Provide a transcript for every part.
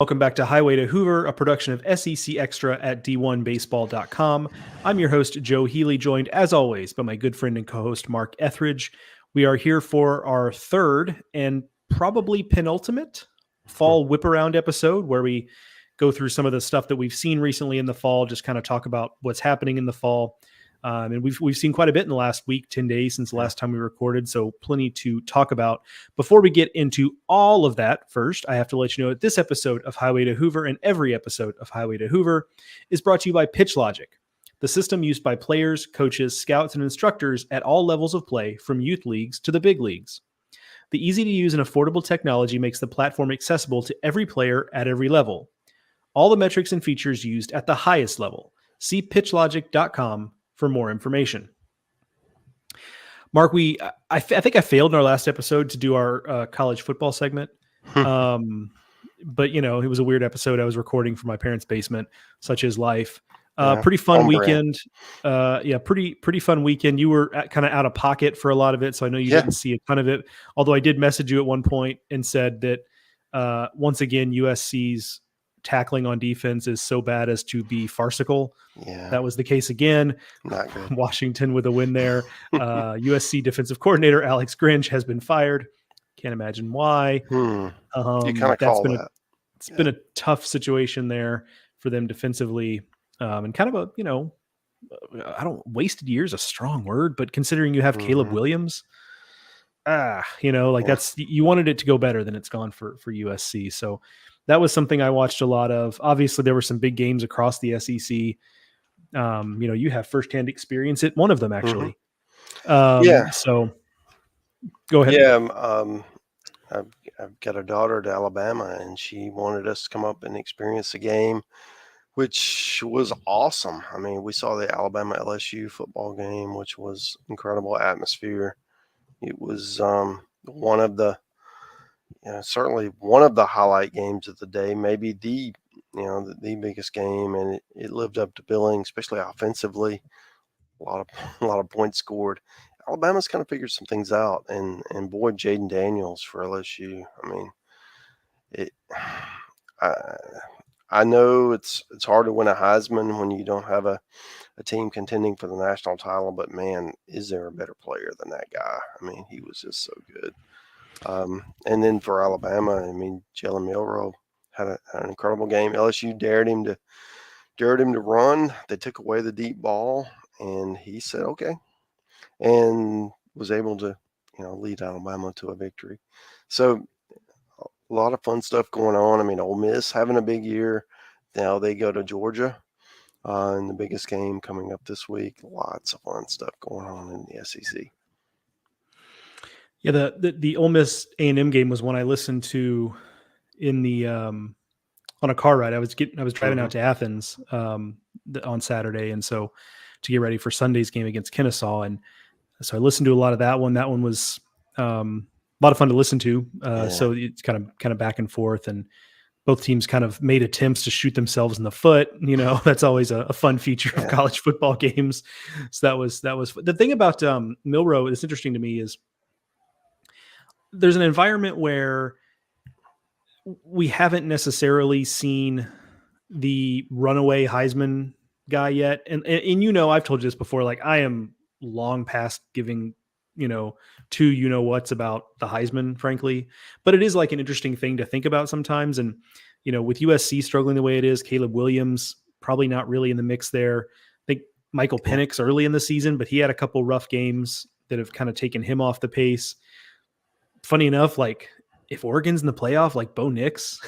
Welcome back to Highway to Hoover, a production of SEC Extra at D1Baseball.com. I'm your host, Joe Healy, joined as always by my good friend and co-host, Mark Etheridge. We are here for our third and probably penultimate fall Whiparound episode, where we go through some of the stuff that we've seen recently in the fall, just kind of talk about what's happening in the fall. And we've seen quite a bit in the last week, 10 days since the last time we recorded, so plenty to talk about. Before we get into all of that, first, I have to let you know that this episode of Highway to Hoover and every episode of Highway to Hoover is brought to you by Pitch Logic, the system used by players, coaches, scouts, and instructors at all levels of play, from youth leagues to the big leagues. The easy-to-use and affordable technology makes the platform accessible to every player at every level. All the metrics and features used at the highest level. See pitchlogic.com for more information. Mark, I think I failed in our last episode to do our college football segment. But, you know, it was a weird episode. I was recording from my parents' basement, such is life. Pretty fun weekend. Pretty fun weekend. You were kind of out of pocket for a lot of it, so I know you didn't see a ton of it. Although I did message you at one point and said that once again, USC's tackling on defense is so bad as to be farcical. Yeah, that was the case again. Not good. Washington with a win there. USC defensive coordinator Alex Grinch has been fired. Can't imagine why. You kind of call that. It's been a tough situation there for them defensively, and kind of wasted years, a strong word, but considering you have Caleb Williams, that's, you wanted it to go better than it's gone for USC. So that was something I watched a lot of. Obviously, there were some big games across the SEC. You have firsthand experience at one of them, actually. So go ahead. Yeah. I've got a daughter at Alabama, and she wanted us to come up and experience the game, which was awesome. I mean, we saw the Alabama LSU football game, which was incredible atmosphere. It was certainly one of the highlight games of the day, maybe the biggest game, and it lived up to billing, especially offensively. A lot of points scored. Alabama's kind of figured some things out, and boy, Jaden Daniels for LSU. I mean, I know it's hard to win a Heisman when you don't have a team contending for the national title, but man, is there a better player than that guy? I mean, he was just so good. And then for Alabama, I mean, Jalen Milroe had an incredible game. LSU dared him to run. They took away the deep ball, and he said, okay, and was able to, lead Alabama to a victory. So a lot of fun stuff going on. I mean, Ole Miss having a big year. Now they go to Georgia in the biggest game coming up this week. Lots of fun stuff going on in the SEC. Yeah, the Ole Miss A&M game was one I listened to in the on a car ride. I was driving out to Athens on Saturday, and so to get ready for Sunday's game against Kennesaw, and so I listened to a lot of that one. That one was a lot of fun to listen to. So it's kind of back and forth, and both teams kind of made attempts to shoot themselves in the foot. That's always a fun feature of college football games. So that was the thing about Milroe that's interesting to me is there's an environment where we haven't necessarily seen the runaway Heisman guy yet. And I've told you this before, like I am long past giving, what's about the Heisman, frankly, but it is like an interesting thing to think about sometimes. And, with USC struggling the way it is, Caleb Williams, probably not really in the mix there. I think Michael Penix early in the season, but he had a couple rough games that have kind of taken him off the pace. Funny enough, like if Oregon's in the playoff, like Bo Nix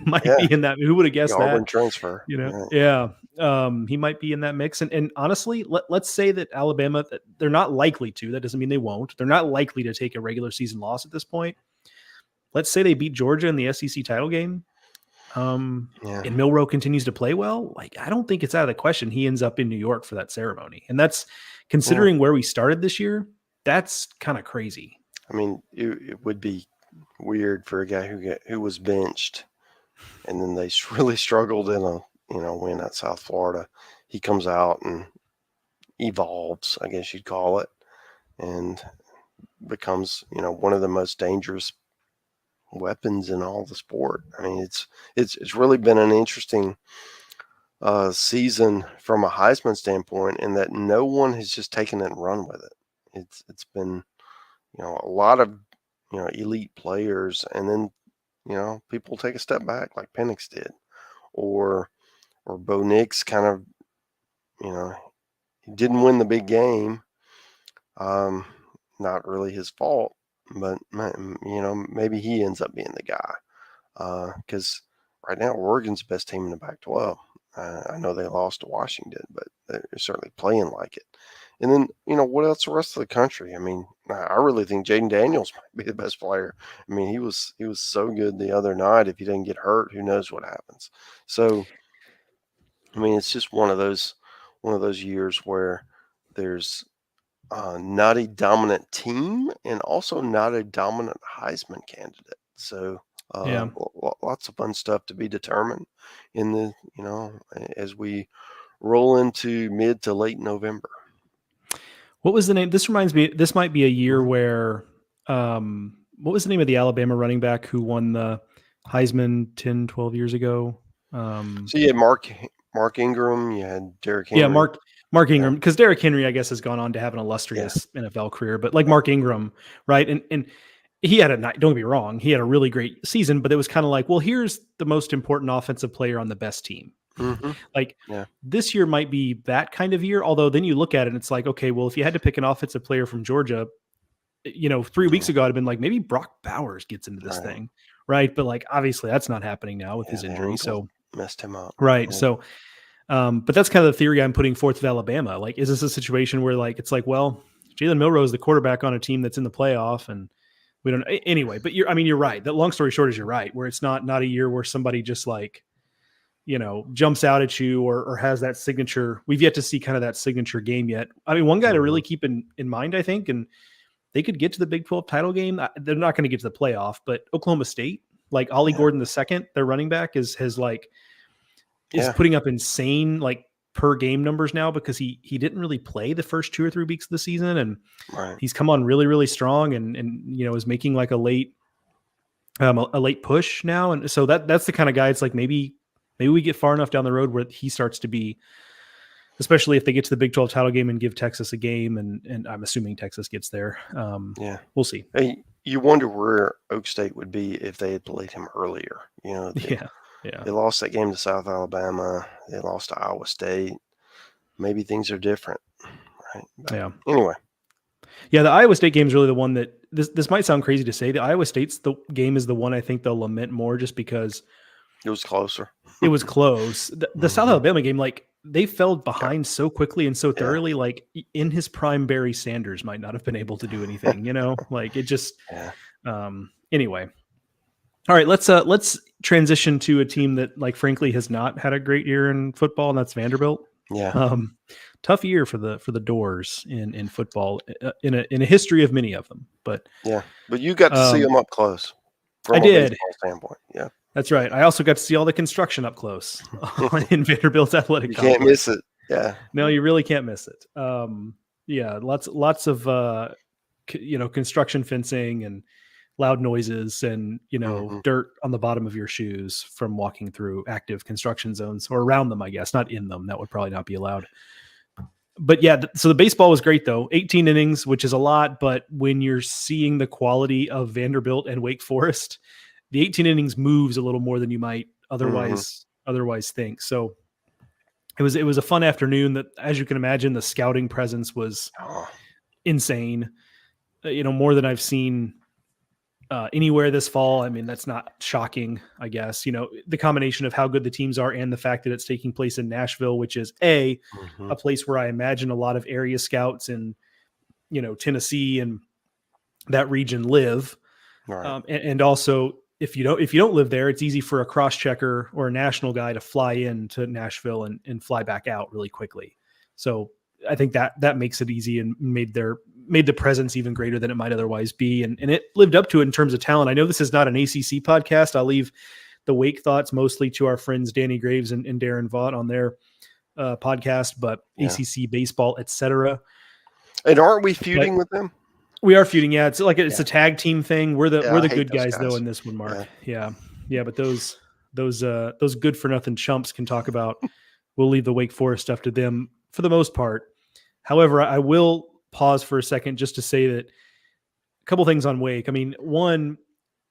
might be in that. Who would have guessed that? Auburn transfer. He might be in that mix. And honestly, let's say that Alabama, they're not likely to. That doesn't mean they won't. They're not likely to take a regular season loss at this point. Let's say they beat Georgia in the SEC title game. And Milroe continues to play well. Like I don't think it's out of the question he ends up in New York for that ceremony. And that's considering where we started this year. That's kind of crazy. I mean, it would be weird for a guy who was benched, and then they really struggled in a win at South Florida. He comes out and evolves, I guess you'd call it, and becomes one of the most dangerous weapons in all the sport. I mean, it's really been an interesting season from a Heisman standpoint, in that no one has just taken it and run with it. It's been, a lot of, elite players, and then, people take a step back like Penix did, or Bo Nix kind of, he didn't win the big game. Not really his fault, but maybe he ends up being the guy, because right now Oregon's the best team in the Pac-12. I know they lost to Washington, but they're certainly playing like it. And then, what else the rest of the country? I mean, I really think Jaden Daniels might be the best player. I mean, he was so good the other night. If he didn't get hurt, who knows what happens? So, I mean, it's just one of those years where there's not a dominant team and also not a dominant Heisman candidate. So, Yeah. lots of fun stuff to be determined in the, as we roll into mid to late November. What was the name? This reminds me, this might be a year where, what was the name of the Alabama running back who won the Heisman 10, 12 years ago? So you had Mark Ingram, you had Derrick Henry. Yeah, Mark Ingram, because Derrick Henry, I guess, has gone on to have an illustrious NFL career, but like Mark Ingram, right? And he had don't get me wrong, he had a really great season, but it was kind of like, well, here's the most important offensive player on the best team. Mm-hmm. Like this year might be that kind of year. Although then you look at it and it's like, okay, well, if you had to pick an offensive player from Georgia, 3 weeks ago, I'd have been like, maybe Brock Bowers gets into this thing. Right. But like, obviously that's not happening now with his injury. So messed him up. Right. Yeah. So, but that's kind of the theory I'm putting forth with Alabama. Like, is this a situation where like, it's like, well, Jalen Milroe is the quarterback on a team that's in the playoff and we don't anyway, but you're right. That long story short is you're right, where it's not a year where somebody just like, jumps out at you or has that signature. We've yet to see kind of that signature game yet. I mean, one guy to really keep in mind, I think, and they could get to the Big 12 title game. They're not going to get to the playoff, but Oklahoma State, like Ollie Gordon II, their running back is putting up insane like per game numbers now because he didn't really play the first 2 or 3 weeks of the season, and he's come on really, really strong and is making like a late push now. And so that's the kind of guy. It's like maybe we get far enough down the road where he starts to be, especially if they get to the Big 12 title game and give Texas a game. And I'm assuming Texas gets there. We'll see. Hey, you wonder where Oak State would be if they had played him earlier. They lost that game to South Alabama. They lost to Iowa State. Maybe things are different. Right. But anyway. Yeah. The Iowa State game is really the one that this might sound crazy to say. The Iowa State's game is the one I think they'll lament more just because it was closer. It was close. The South Alabama game, like they fell behind so quickly and so thoroughly. Like in his prime, Barry Sanders might not have been able to do anything. Like it just. Anyway, all right. Let's transition to a team that, like, frankly, has not had a great year in football, and that's Vanderbilt. Yeah. Tough year for the Doors in football in a history of many of them. But you got to see them up close. From I did. A standpoint. Yeah. That's right. I also got to see all the construction up close in Vanderbilt's athletic complex. You can't miss it. Yeah. No, you really can't miss it. Lots of construction fencing and loud noises and dirt on the bottom of your shoes from walking through active construction zones or around them, I guess, not in them. That would probably not be allowed. But so the baseball was great though. 18 innings, which is a lot, but when you're seeing the quality of Vanderbilt and Wake Forest, the 18 innings moves a little more than you might otherwise think. So it was a fun afternoon that, as you can imagine, the scouting presence was insane. More than I've seen anywhere this fall. I mean, that's not shocking, I guess. The combination of how good the teams are and the fact that it's taking place in Nashville, which is a place where I imagine a lot of area scouts in, Tennessee and that region live. Right. And also, if you don't live there, it's easy for a cross checker or a national guy to fly into Nashville and fly back out really quickly. So I think that makes it easy and made the presence even greater than it might otherwise be. And it lived up to it in terms of talent. I know this is not an ACC podcast. I'll leave the Wake thoughts mostly to our friends, Danny Graves and Darren Vaught on their podcast, but ACC baseball, etc. And aren't we feuding with them? We are feuding. Yeah, it's like it's a tag team thing. We're the I hate good those guys though in this one, Mark. Yeah. But those good for nothing chumps can talk about. We'll leave the Wake Forest stuff to them for the most part. However, I will pause for a second just to say that a couple things on Wake. I mean, one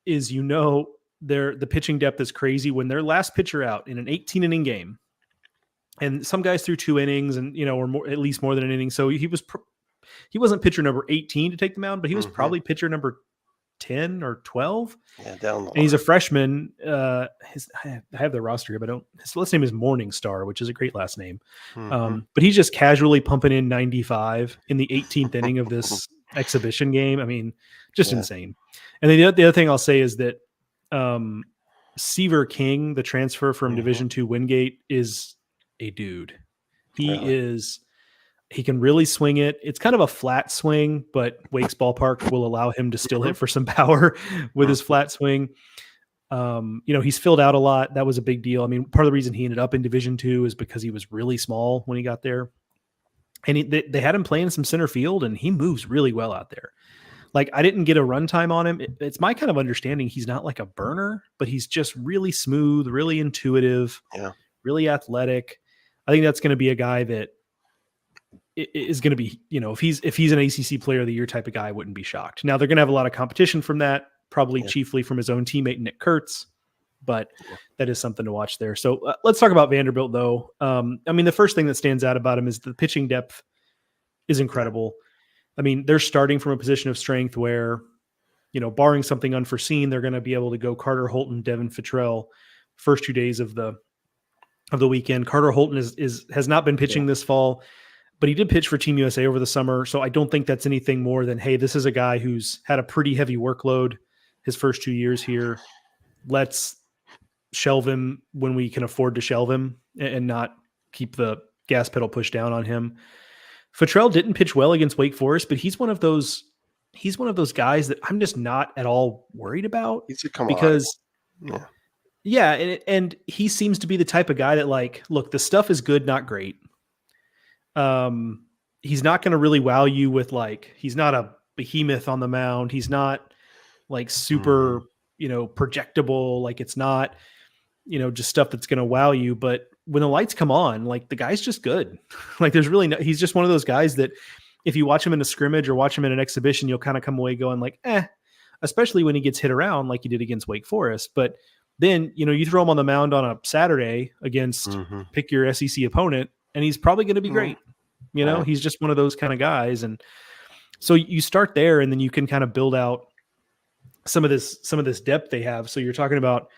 is the pitching depth is crazy. When their last pitcher out in an 18 inning game, and some guys threw 2 innings and or more, at least more than an inning. So he wasn't pitcher number 18 to take the mound, but he was probably pitcher number 10 or 12. Yeah, down the line. And he's a freshman. I have the roster here, but his last name is Morningstar, which is a great last name. But he's just casually pumping in 95 in the 18th inning of this exhibition game. I mean, just insane. And then the other thing I'll say is that Seaver King, the transfer from Division II Wingate, is a dude. He can really swing it. It's kind of a flat swing, but Wake's ballpark will allow him to still hit for some power with his flat swing. He's filled out a lot. That was a big deal. I mean, part of the reason he ended up in Division II is because he was really small when he got there. And they had him playing some center field, and he moves really well out there. Like, I didn't get a runtime on him. It's my kind of understanding he's not like a burner, but he's just really smooth, really intuitive, really athletic. I think that's going to be a guy that is going to be, if he's an ACC player of the year type of guy, I wouldn't be shocked. Now they're going to have a lot of competition from that, probably chiefly from his own teammate, Nick Kurtz, but that is something to watch there. So let's talk about Vanderbilt though. I mean, the first thing that stands out about him is the pitching depth is incredible. I mean, they're starting from a position of strength where, barring something unforeseen, they're going to be able to go Carter Holton, Devin Futrell first 2 days of the weekend. Carter Holton has not been pitching this fall, but he did pitch for Team USA over the summer. So I don't think that's anything more than, hey, this is a guy who's had a pretty heavy workload his first 2 years here. Let's shelve him when we can afford to shelve him and not keep the gas pedal pushed down on him. Futrell didn't pitch well against Wake Forest, but he's one of those guys that I'm just not at all worried about. He's a commodity. And he seems to be the type of guy that, like, look, the stuff is good, not great. He's not going to really wow you with, like, he's not a behemoth on the mound. He's not like super, projectable. Like, it's not, just stuff that's going to wow you. But when the lights come on, like, the guy's just good. Like, there's really he's just one of those guys that if you watch him in a scrimmage or watch him in an exhibition, you'll kind of come away going like, especially when he gets hit around like he did against Wake Forest. But then, you throw him on the mound on a Saturday against pick your SEC opponent, and he's probably going to be great. He's just one of those kind of guys. And so you start there, and then you can kind of build out some of this depth they have. So you're talking about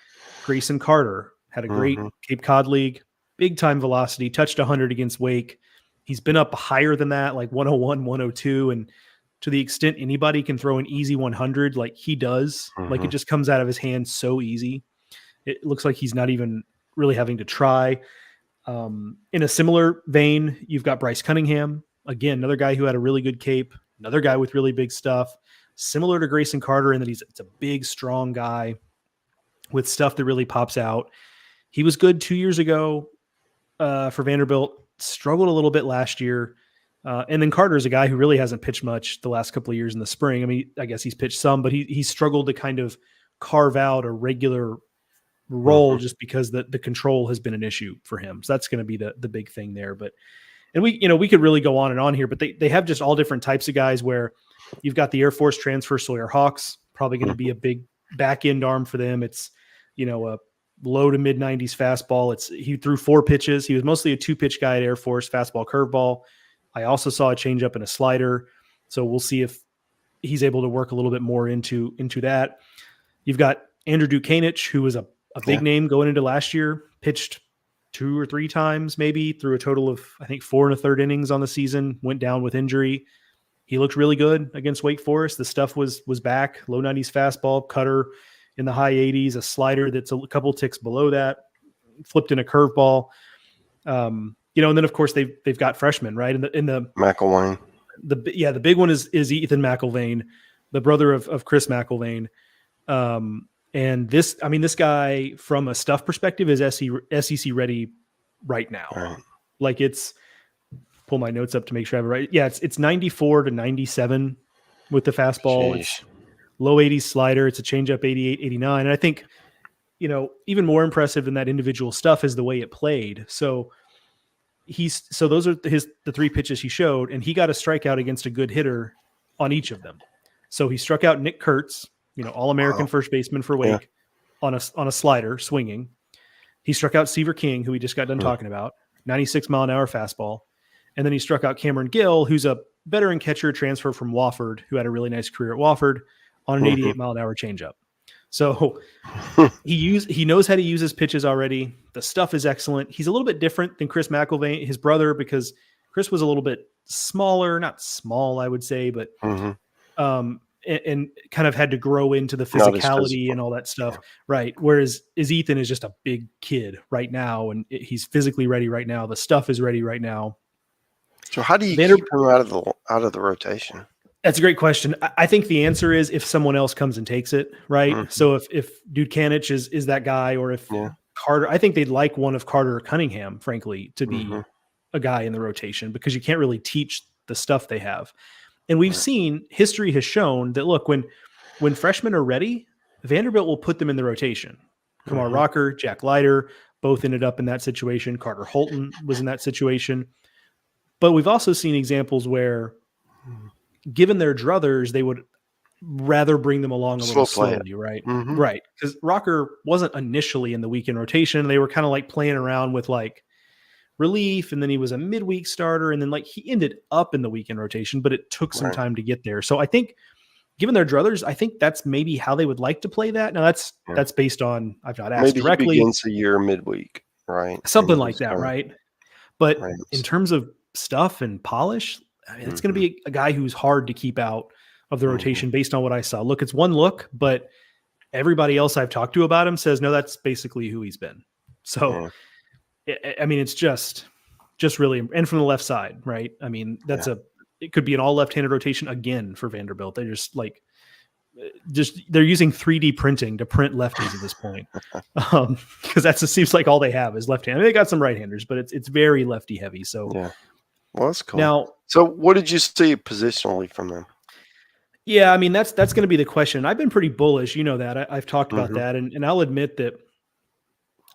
Grayson Carter had a great Cape Cod League, big time velocity, touched 100 against Wake. He's been up higher than that, like 101, 102. And to the extent anybody can throw an easy 100, like he does, like it just comes out of his hand so easy. It looks like he's not even really having to try. In a similar vein, you've got Bryce Cunningham, again, another guy who had a really good Cape, another guy with really big stuff, similar to Grayson Carter in that it's a big, strong guy with stuff that really pops out. He was good 2 years ago for Vanderbilt, struggled a little bit last year. And then Carter is a guy who really hasn't pitched much the last couple of years in the spring. I mean, I guess he's pitched some, but he struggled to kind of carve out a regular role just because the control has been an issue for him. So that's going to be the big thing there. But, and we could really go on and on here, but they have just all different types of guys where you've got the Air Force transfer, Sawyer Hawks, probably going to be a big back end arm for them. It's, a low to mid 90s fastball. He threw 4 pitches. He was mostly a 2-pitch guy at Air Force, fastball, curveball. I also saw a changeup and a slider. So we'll see if he's able to work a little bit more into that. You've got Andrew Dukanich, who was a big name going into last year, pitched 2 or 3 times, maybe through a total of, I think, 4 1/3 innings on the season, went down with injury. He looked really good against Wake Forest. The stuff was back, low 90s fastball, cutter in the high 80s, a slider that's a couple ticks below that, flipped in a curveball. And then of course they've got freshmen, right? In the McElwain. The big one is Ethan McElvain, the brother of Chris McElvain. And this guy from a stuff perspective is SEC ready right now. Right. Like pull my notes up to make sure I have it right. Yeah, it's 94 to 97 with the fastball. Sheesh. It's low 80s slider. It's a changeup 88, 89. And I think, even more impressive than that individual stuff is the way it played. So those are the 3 pitches he showed, and he got a strikeout against a good hitter on each of them. So he struck out Nick Kurtz, All-American first baseman for Wake, on a slider swinging. He struck out Seaver King, who we just got done talking about, 96-mile-an-hour fastball. And then he struck out Cameron Gill, who's a veteran catcher transfer from Wofford, who had a really nice career at Wofford, on an 88-mile-an-hour changeup. So he knows how to use his pitches already. The stuff is excellent. He's a little bit different than Chris McIlvaine, his brother, because Chris was a little bit smaller, not small, I would say, but and kind of had to grow into the physicality and all that stuff. Right. Whereas Ethan is just a big kid right now, and he's physically ready right now. The stuff is ready right now. So how do you keep him out of the rotation? That's a great question. I think the answer is if someone else comes and takes it, right? Mm-hmm. So if Dude Kanich is that guy, or if Carter, I think they'd like one of Carter or Cunningham, frankly, to be a guy in the rotation, because you can't really teach the stuff they have. And we've seen, history has shown that, look, when freshmen are ready, Vanderbilt will put them in the rotation. Kumar Rocker, Jack Leiter, both ended up in that situation. Carter Holton was in that situation. But we've also seen examples where, given their druthers, they would rather bring them along a little slowly, right? Right. Because Rocker wasn't initially in the weekend rotation. They were kind of like playing around with like relief, and then he was a midweek starter, and then like he ended up in the weekend rotation, but it took some time to get there. So I think, given their druthers, I think that's maybe how they would like to play that. Now that's based on, I've not asked directly. Maybe he begins the year midweek, right? Something like that, right? But in terms of stuff and polish, I mean, it's going to be a guy who's hard to keep out of the rotation based on what I saw. Look, it's one look, but everybody else I've talked to about him says, no, that's basically who he's been. So, I mean, it's just really, and from the left side, right? I mean, it could be an all left-handed rotation again for Vanderbilt. They're they're using 3D printing to print lefties at this point. Because it seems like all they have is left-handed. I mean, they got some right-handers, but it's very lefty heavy. So, well, that's cool. Now, so what did you see positionally from them? Yeah, I mean, that's going to be the question. I've been pretty bullish. You know that. I've talked about that. And I'll admit that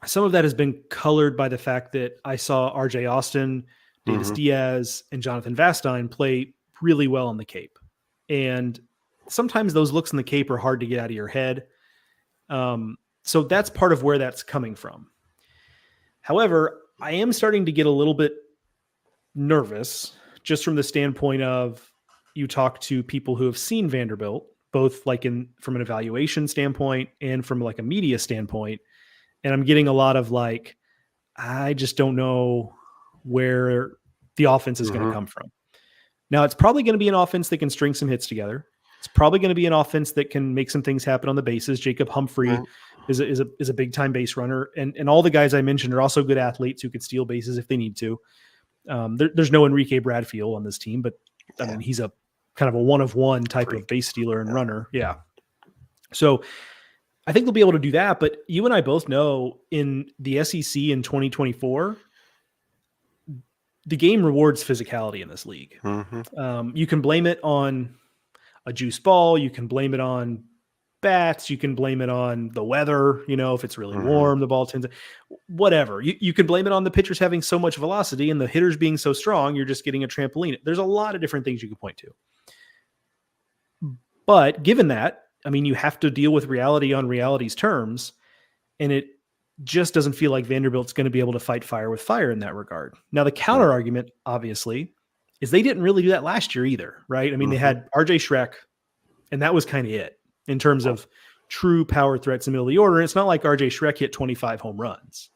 some of that has been colored by the fact that I saw RJ Austin, Davis Diaz, and Jonathan Vastine play really well on the Cape. And sometimes those looks in the Cape are hard to get out of your head. So that's part of where that's coming from. However, I am starting to get a little bit nervous, just from the standpoint of, you talk to people who have seen Vanderbilt, both like from an evaluation standpoint and from like a media standpoint. And I'm getting a lot of like, I just don't know where the offense is going to come from. Now, it's probably going to be an offense that can string some hits together. It's probably going to be an offense that can make some things happen on the bases. Jacob Humphrey is a big time base runner. And all the guys I mentioned are also good athletes who could steal bases if they need to. There's no Enrique Bradfield on this team, but I mean, he's a kind of a one-of-one type of base stealer and runner. Yeah. So I think they'll be able to do that. But you and I both know, in the SEC in 2024, the game rewards physicality in this league. You can blame it on a juice ball. You can blame it on bats. You can blame it on the weather. If it's really warm, the ball tends to, whatever. You can blame it on the pitchers having so much velocity and the hitters being so strong, you're just getting a trampoline. There's a lot of different things you can point to. But given that, I mean, you have to deal with reality on reality's terms, and it just doesn't feel like Vanderbilt's going to be able to fight fire with fire in that regard. Now, the counter argument, obviously, is they didn't really do that last year either, right? I mean, they had RJ Schreck, and that was kind of it in terms of true power threats in the middle of the order. And it's not like RJ Schreck hit 25 home runs,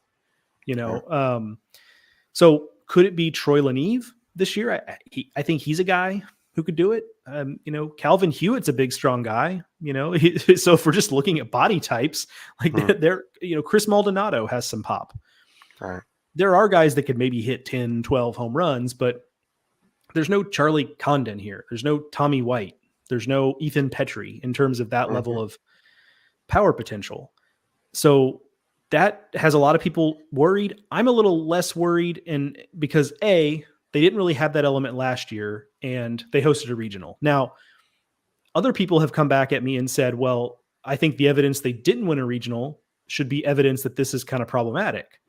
So could it be Troy Leneve this year? I think he's a guy who could do it. Calvin Hewitt's a big, strong guy, so if we're just looking at body types, like they're Chris Maldonado has some pop. Right. There are guys that could maybe hit 10, 12 home runs, but there's no Charlie Condon here. There's no Tommy White. There's no Ethan Petrie in terms of that level of power potential. So that has a lot of people worried. I'm a little less worried, and because they didn't really have that element last year, and they hosted a regional. Now, other people have come back at me and said, well, I think the evidence they didn't win a regional should be evidence that this is kind of problematic,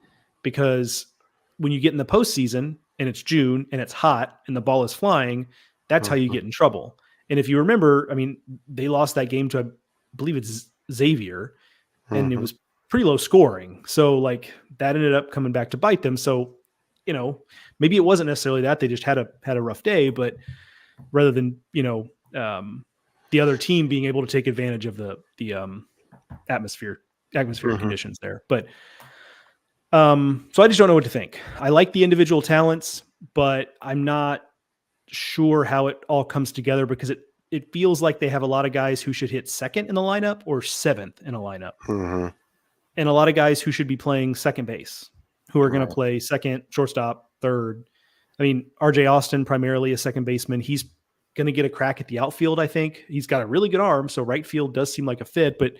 because when you get in the postseason and it's June and it's hot and the ball is flying, that's how you get in trouble. And if you remember, I mean, they lost that game to, I believe it's Xavier, and it was pretty low scoring. So like that ended up coming back to bite them. So, you know, maybe it wasn't necessarily that they just had a rough day, but rather than, you know, the other team being able to take advantage of the atmospheric conditions there. But so I just don't know what to think. I like the individual talents, but I'm not sure how it all comes together, because it feels like they have a lot of guys who should hit second in the lineup or seventh in a lineup, and a lot of guys who should be playing second base, who are going to play second, shortstop, third. I mean, RJ Austin, primarily a second baseman. He's going to get a crack at the outfield. I think he's got a really good arm, so right field does seem like a fit. But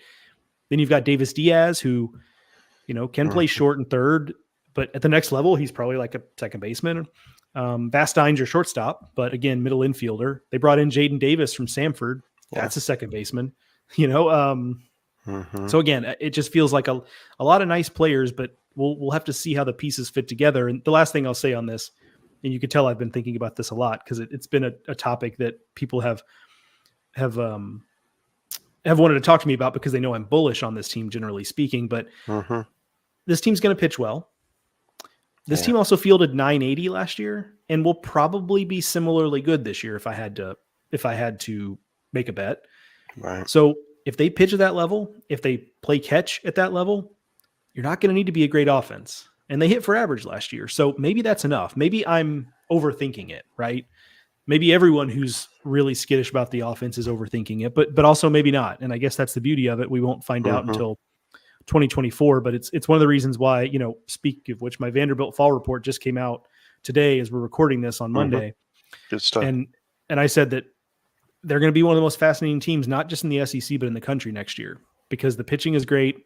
then you've got Davis Diaz, who, you know, can play short and third, but at the next level, he's probably like a second baseman. Bastein's your shortstop, but again, middle infielder. They brought in Jaden Davis from Samford. That's a second baseman, you know? So again, it just feels like a lot of nice players, but we'll have to see how the pieces fit together. And the last thing I'll say on this, and you could tell I've been thinking about this a lot, because it's been a topic that people have wanted to talk to me about, because they know I'm bullish on this team, generally speaking, but this team's going to pitch well. This team also fielded 980 last year, and will probably be similarly good this year if I had to make a bet. Right. So if they pitch at that level, if they play catch at that level, you're not going to need to be a great offense. And they hit for average last year. So maybe that's enough. Maybe I'm overthinking it, right? Maybe everyone who's really skittish about the offense is overthinking it, but also maybe not. And I guess that's the beauty of it. We won't find out until 2024, but it's one of the reasons why, you know, speak of which, my Vanderbilt fall report just came out today as we're recording this on Monday. Good stuff. And I said that they're going to be one of the most fascinating teams, not just in the SEC, but in the country next year, because the pitching is great.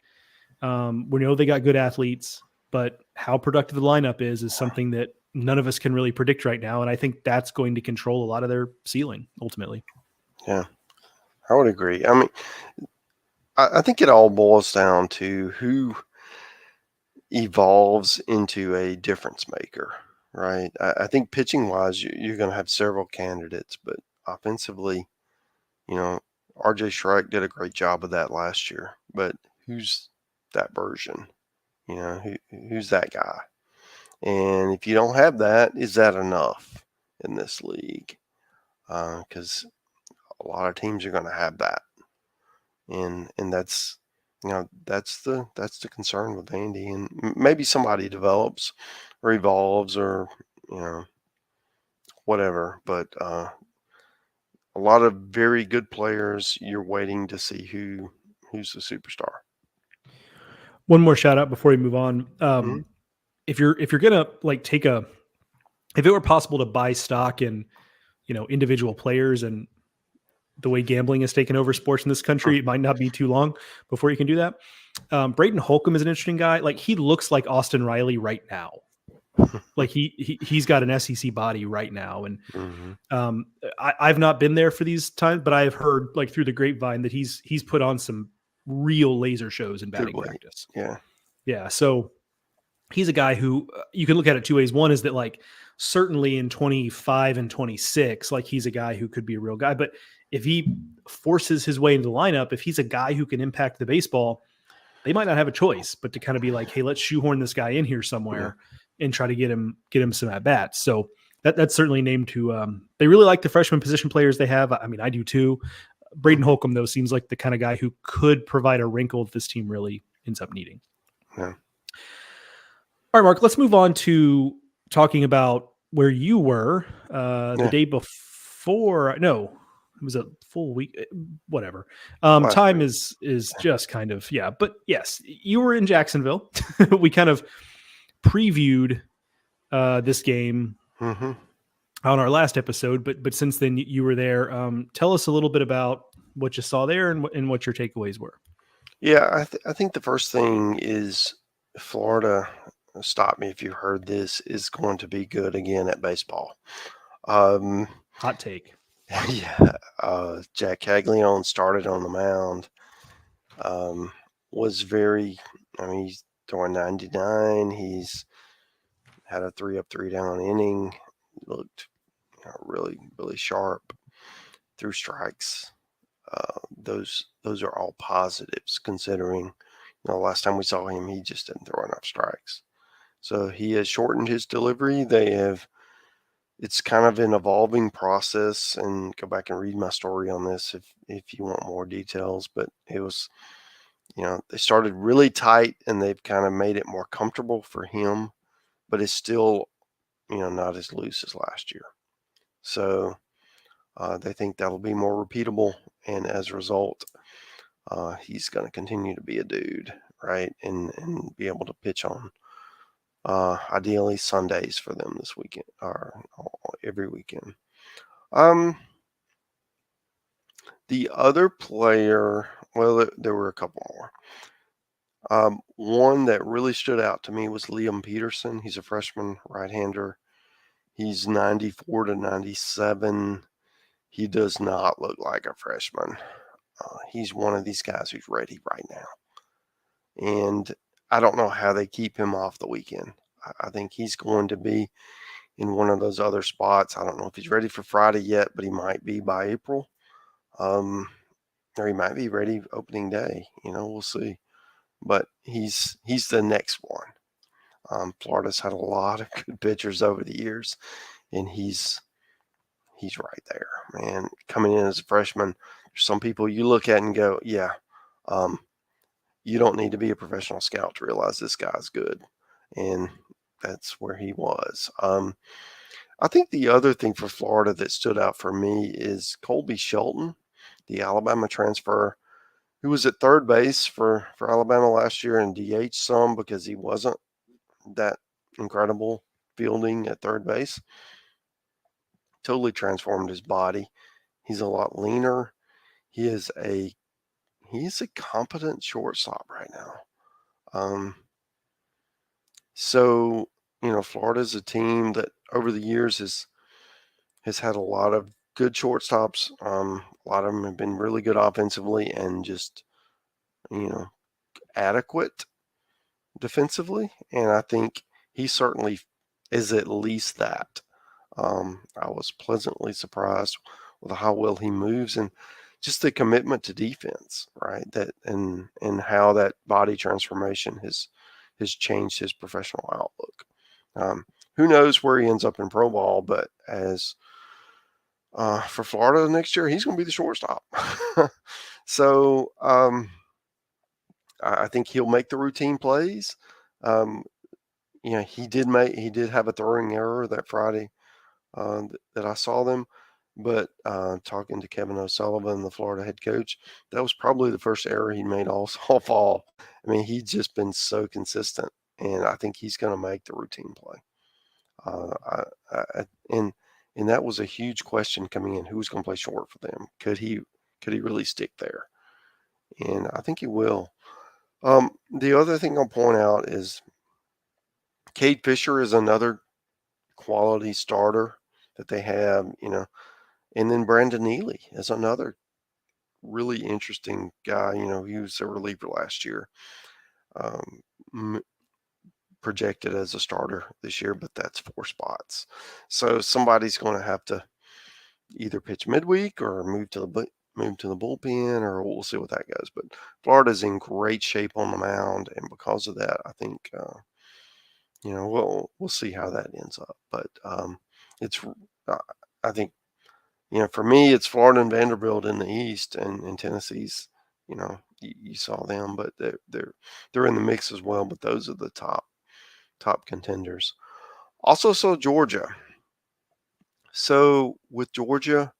We know they got good athletes, but how productive the lineup is something that none of us can really predict right now. And I think that's going to control a lot of their ceiling ultimately. Yeah, I would agree. I mean, I think it all boils down to who evolves into a difference maker, right? I think pitching wise, you're going to have several candidates, but offensively, you know, RJ Shrek did a great job of that last year, but who's that version? You know, who's that guy? And if you don't have that, is that enough in this league? Because a lot of teams are going to have that, and that's, you know, that's the concern with Vandy. And maybe somebody develops or evolves, or, you know, whatever. But a lot of very good players, you're waiting to see who's the superstar. One more shout out before we move on. If you're gonna like if it were possible to buy stock in, you know, individual players and the way gambling has taken over sports in this country, it might not be too long before you can do that. Braden Holcomb is an interesting guy. Like, he looks like Austin Riley right now. Like he's got an SEC body right now. And I've not been there for these times, but I've heard, like, through the grapevine, that he's put on some real laser shows in batting practice. Yeah. So he's a guy who you can look at it two ways. One is that, like, certainly in 25 and 26, like, he's a guy who could be a real guy. But if he forces his way into the lineup, if he's a guy who can impact the baseball, they might not have a choice but to kind of be like, hey, let's shoehorn this guy in here somewhere and try to get him some at bats. So that's certainly a name to. They really like the freshman position players they have. I mean, I do too. Braden Holcomb, though, seems like the kind of guy who could provide a wrinkle if this team really ends up needing. Yeah. All right, Mark, let's move on to talking about where you were the day before. No, it was a full week, whatever. Time is just kind of, but yes, you were in Jacksonville. We kind of previewed this game on our last episode, but since then you were there. Tell us a little bit about what you saw there and what your takeaways were. Yeah, I think the first thing is Florida, stop me if you heard this, is going to be good again at baseball. Hot take. Yeah, Jack Caglione started on the mound. Was very, I mean, he's throwing 99. He's had a 3 up, 3 down inning. Looked really, really sharp through strikes. Those are all positives considering, last time we saw him, he just didn't throw enough strikes. So he has shortened his delivery. It's kind of an evolving process, and go back and read my story on this if you want more details. But it was, they started really tight and they've kind of made it more comfortable for him, but it's still, not as loose as last year. So they think that'll be more repeatable, and as a result, he's going to continue to be a dude, right, and be able to pitch on ideally Sundays for them this weekend or every weekend. The other player, well, there were a couple more. One that really stood out to me was Liam Peterson. He's a freshman right-hander. He's 94 to 97. He does not look like a freshman. He's one of these guys who's ready right now. And I don't know how they keep him off the weekend. I think he's going to be in one of those other spots. I don't know if he's ready for Friday yet, but he might be by April. Or he might be ready opening day. We'll see. But he's the next one. Florida's had a lot of good pitchers over the years, and he's right there, man. Coming in as a freshman, there's some people you look at and go, yeah, you don't need to be a professional scout to realize this guy's good, and that's where he was. I think the other thing for Florida that stood out for me is Colby Shelton, the Alabama transfer, who was at third base for Alabama last year and DH some because he wasn't that incredible fielding at third base. Totally transformed his body. He's a lot leaner. He is a competent shortstop right now. So Florida's a team that over the years has had a lot of good shortstops. A lot of them have been really good offensively and just adequate defensively, and I think he certainly is at least that. I was pleasantly surprised with how well he moves and just the commitment to defense, right? That and how that body transformation has changed his professional outlook. Who knows where he ends up in pro ball, but as for Florida next year, he's going to be the shortstop. So I think he'll make the routine plays. He did have a throwing error that Friday that I saw them, but talking to Kevin O'Sullivan, the Florida head coach, that was probably the first error he made all fall. I mean, he's just been so consistent, and I think he's going to make the routine play. And that was a huge question coming in: who's going to play short for them? Could he really stick there? And I think he will. The other thing I'll point out is Cade Fisher is another quality starter that they have, and then Brandon Neely is another really interesting guy. He was a reliever last year, projected as a starter this year, but that's 4 spots. So somebody's going to have to either pitch midweek or move to the bullpen, or we'll see what that goes. But Florida's in great shape on the mound, and because of that, I think we'll see how that ends up. But it's I think for me it's Florida and Vanderbilt in the East, and Tennessee's you saw them, but they're in the mix as well. But those are the top contenders. Also saw Georgia. So with Georgia,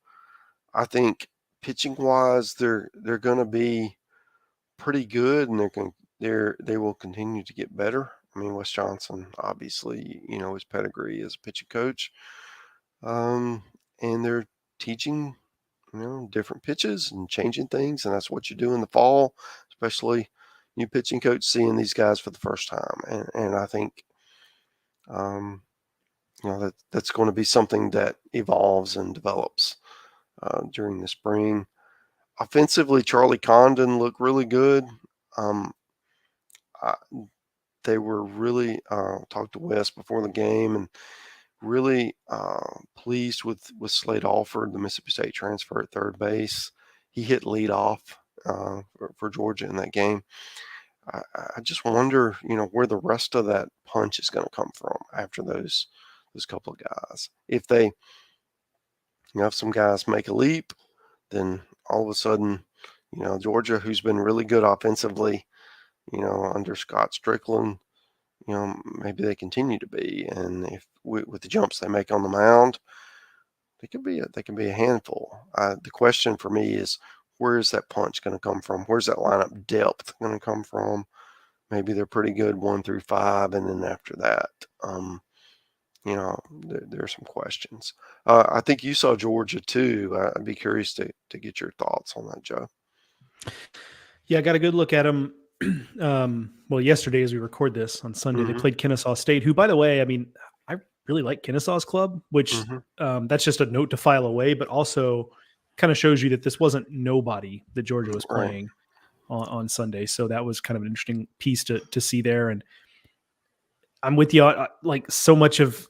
I think pitching wise, they're going to be pretty good, and they will continue to get better. I mean, Wes Johnson, obviously, his pedigree as a pitching coach, and they're teaching, different pitches and changing things, and that's what you do in the fall, especially new pitching coach seeing these guys for the first time, and I think, that's going to be something that evolves and develops during the spring. Offensively, Charlie Condon looked really good. They were really talked to Wes before the game and really pleased with Slade Alford, the Mississippi State transfer at third base. He hit leadoff for Georgia in that game. I just wonder, where the rest of that punch is going to come from after those couple of guys. If they, if some guys make a leap, then all of a sudden, Georgia, who's been really good offensively, under Scott Strickland, maybe they continue to be. And if with the jumps they make on the mound, they can be a handful. The question for me is, where is that punch going to come from? Where's that lineup depth going to come from? Maybe they're pretty good 1 through 5, and then after that, there are some questions. I think you saw Georgia too. I'd be curious to get your thoughts on that, Joe. Yeah, I got a good look at them. Well, yesterday as we record this on Sunday, they played Kennesaw State, who, by the way, I mean, I really like Kennesaw's club, which that's just a note to file away, but also kind of shows you that this wasn't nobody that Georgia was playing on Sunday. So that was kind of an interesting piece to see there. And I'm with you. Like, so much of,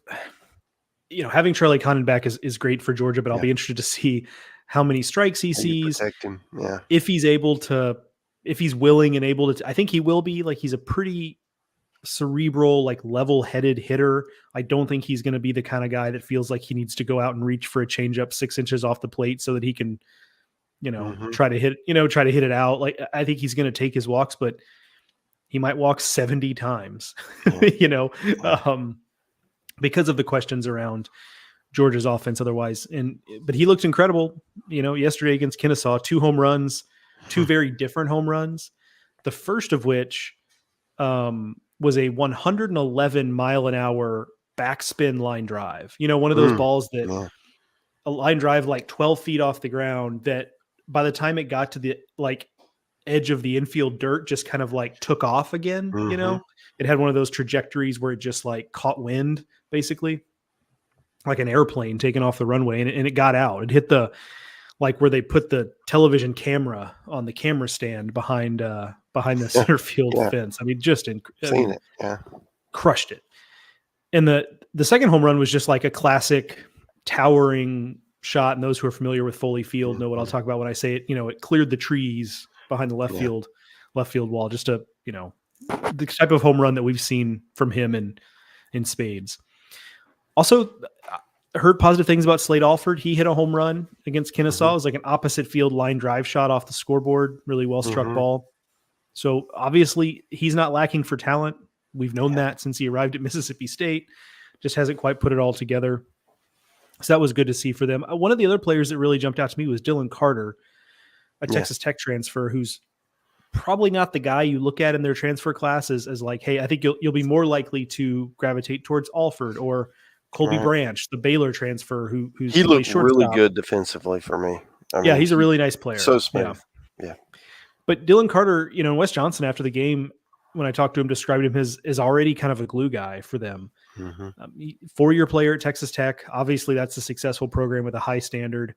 having Charlie Condon back is great for Georgia, but I'll be interested to see how many strikes he sees. Protect him. Yeah. If he's able to, if he's willing and able to, I think he will be. Like, he's a pretty cerebral, like level-headed hitter. I don't think he's going to be the kind of guy that feels like he needs to go out and reach for a changeup 6 inches off the plate so that he can, try to hit it out. Like, I think he's going to take his walks, but he might walk 70 times, because of the questions around Georgia's offense otherwise. But he looked incredible, yesterday against Kennesaw, 2 home runs, 2 very different home runs. The first of which was a 111-mile-an-hour backspin line drive. One of those balls that a line drive like 12 feet off the ground that by the time it got to the edge of the infield dirt just kind of like took off again. It had one of those trajectories where it just like caught wind, basically like an airplane taking off the runway, and it got out. It hit the, like, where they put the television camera on the camera stand behind the center field fence. I mean, crushed it. And the second home run was just like a classic towering shot. And those who are familiar with Foley Field know what I'll talk about when I say it. It cleared the trees behind the left field wall. Just the type of home run that we've seen from him in spades. Also, I heard positive things about Slade Alford. He hit a home run against Kennesaw. It was like an opposite field line drive shot off the scoreboard. Really well struck ball. So obviously he's not lacking for talent. We've known that since he arrived at Mississippi State. Just hasn't quite put it all together. So that was good to see for them. One of the other players that really jumped out to me was Dylan Carter, a Texas Tech transfer, who's probably not the guy you look at in their transfer class as like, hey, I think you'll be more likely to gravitate towards Alford or Colby Branch, the Baylor transfer, who's he looked really good defensively for me. He's a really nice player. So smooth. Yeah. But Dylan Carter, Wes Johnson after the game, when I talked to him, described him as already kind of a glue guy for them. 4-year player at Texas Tech. Obviously, that's a successful program with a high standard.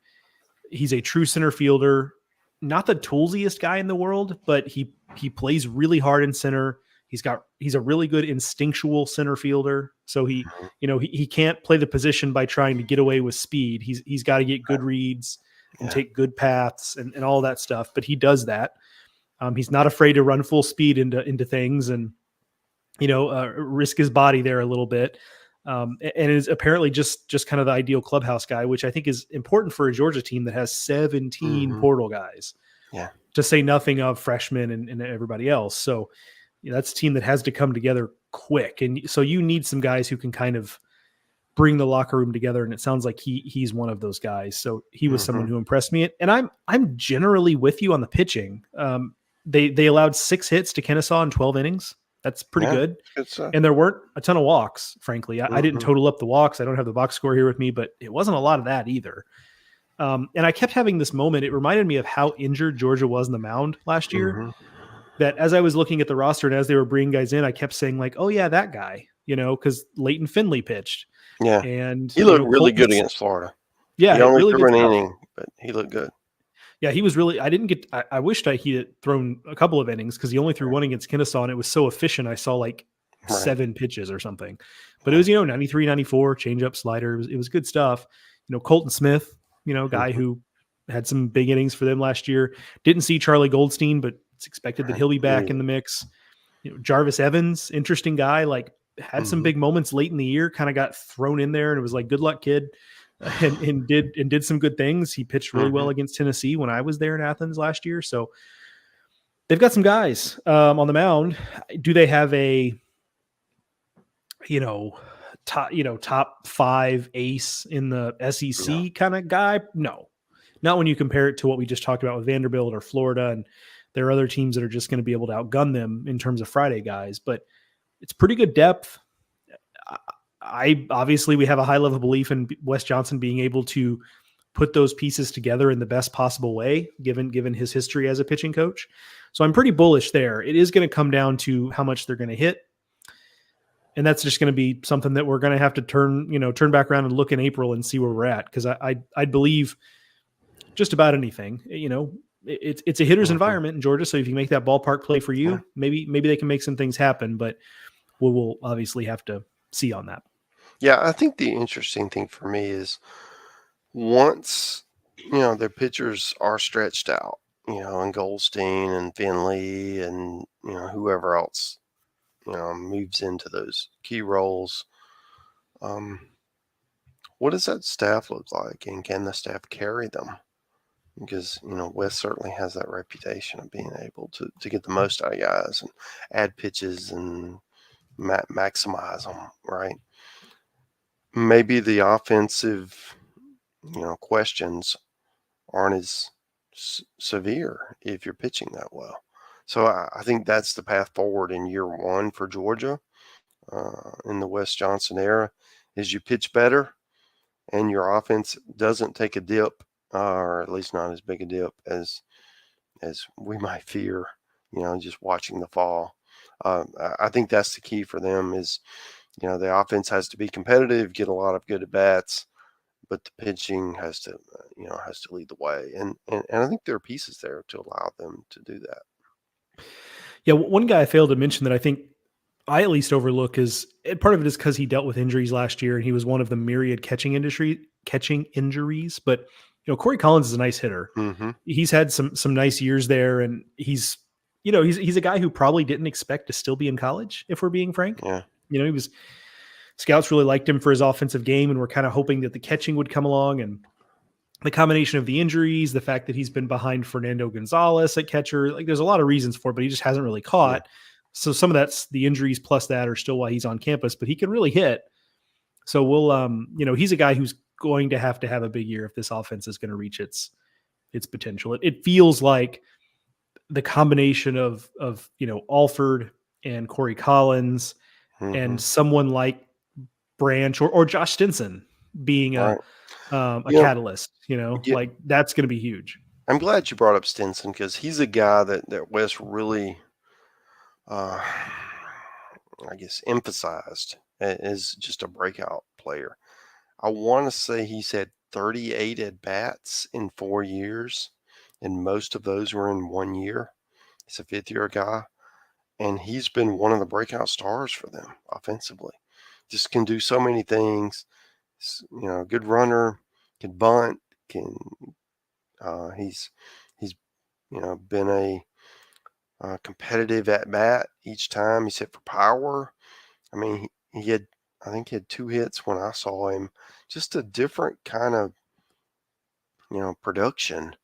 He's a true center fielder, not the toolsiest guy in the world, but he plays really hard in center. He's a really good instinctual center fielder. So he can't play the position by trying to get away with speed. He's got to get good reads and take good paths and all that stuff. But he does that. He's not afraid to run full speed into things and, risk his body there a little bit. And is apparently just kind of the ideal clubhouse guy, which I think is important for a Georgia team that has 17 portal guys, to say nothing of freshmen and everybody else. So that's a team that has to come together quick. And so you need some guys who can kind of bring the locker room together. And it sounds like he's one of those guys. So he was someone who impressed me. And I'm generally with you on the pitching. They allowed 6 hits to Kennesaw in 12 innings. That's pretty good. And there weren't a ton of walks, frankly. I didn't total up the walks. I don't have the box score here with me, but it wasn't a lot of that either. And I kept having this moment. It reminded me of how injured Georgia was in the mound last year. That as I was looking at the roster and as they were bringing guys in, I kept saying like, oh yeah, that guy, because Leighton Finley pitched. Yeah. And he looked really good against Florida. Yeah, He only really threw good an stuff. inning, but he looked good. Yeah, he was really. I wished he had thrown a couple of innings because he only threw one against Kennesaw, and it was so efficient. I saw like Right. 7 pitches or something, but it was 93, 94 changeup, slider. It was good stuff. Colton Smith, guy Mhm. who had some big innings for them last year. Didn't see Charlie Goldstein, but it's expected that he'll be back in the mix. Jarvis Evans, interesting guy. Like had some Mhm. big moments late in the year. Kind of got thrown in there, and it was like, good luck, kid. And did some good things. He pitched really well Mhm. against Tennessee when I was there in Athens last year. So they've got some guys on the mound. Do they have a you know top 5 ace in the No. SEC kind of guy? No, not when you compare it to what we just talked about with Vanderbilt or Florida, and there are other teams that are just going to be able to outgun them in terms of Friday guys. But it's pretty good depth. I obviously we have a high level belief in Wes Johnson being able to put those pieces together in the best possible way, given his history as a pitching coach. So I'm pretty bullish there. It is going to come down to how much they're going to hit, and that's just going to be something that we're going to have to turn back around and look in April and see where we're at. Because I believe just about anything. It's a hitter's Mhm. environment in Georgia, so if you make that ballpark play for Yeah. you, maybe they can make some things happen. But we'll obviously have to see on that. Yeah, I think the interesting thing for me is once, their pitchers are stretched out, and Goldstein and Finley and, whoever else, moves into those key roles. What does that staff look like, and can the staff carry them? Because, West certainly has that reputation of being able to get the most out of guys and add pitches and maximize them, right? Maybe the offensive, questions aren't as severe if you're pitching that well. So I think that's the path forward in year one for Georgia in the Wes Johnson era is you pitch better and your offense doesn't take a dip, or at least not as big a dip as we might fear, just watching the fall. I think that's the key for them is, the offense has to be competitive, get a lot of good at bats, but the pitching has to, has to lead the way. And I think there are pieces there to allow them to do that. Yeah, one guy I failed to mention that I think I at least overlook is part of it is because he dealt with injuries last year and he was one of the myriad catching injuries. But Corey Collins is a nice hitter. Mm-hmm. He's had some nice years there, and he's a guy who probably didn't expect to still be in college. If we're being frank, Yeah. he was scouts really liked him for his offensive game, and we're kind of hoping that the catching would come along. And the combination of the injuries, the fact that he's been behind Fernando Gonzalez at catcher, like there's a lot of reasons for it, but he just hasn't really Yeah. caught. So some of that's the injuries plus that are still why he's on campus, but he can really hit. So we'll, he's a guy who's going to have a big year if this offense is going to reach its potential. It feels like the combination of Alford and Corey Collins Mm-hmm. and someone like Branch or Josh Stinson being Right. a You know, catalyst, yeah, like that's going to be huge. I'm glad you brought up Stinson because he's a guy that Wes really, uh, I guess, emphasized as just a breakout player. I want to say he's had 38 at bats in 4 years, and most of those were in 1 year. He's a fifth year guy, and he's been one of the breakout stars for them offensively. Just can do so many things. Good runner, can bunt, can he's been a competitive at bat each time he's hit for power. I mean, he had I think he had 2 hits when I saw him. Just a different kind of production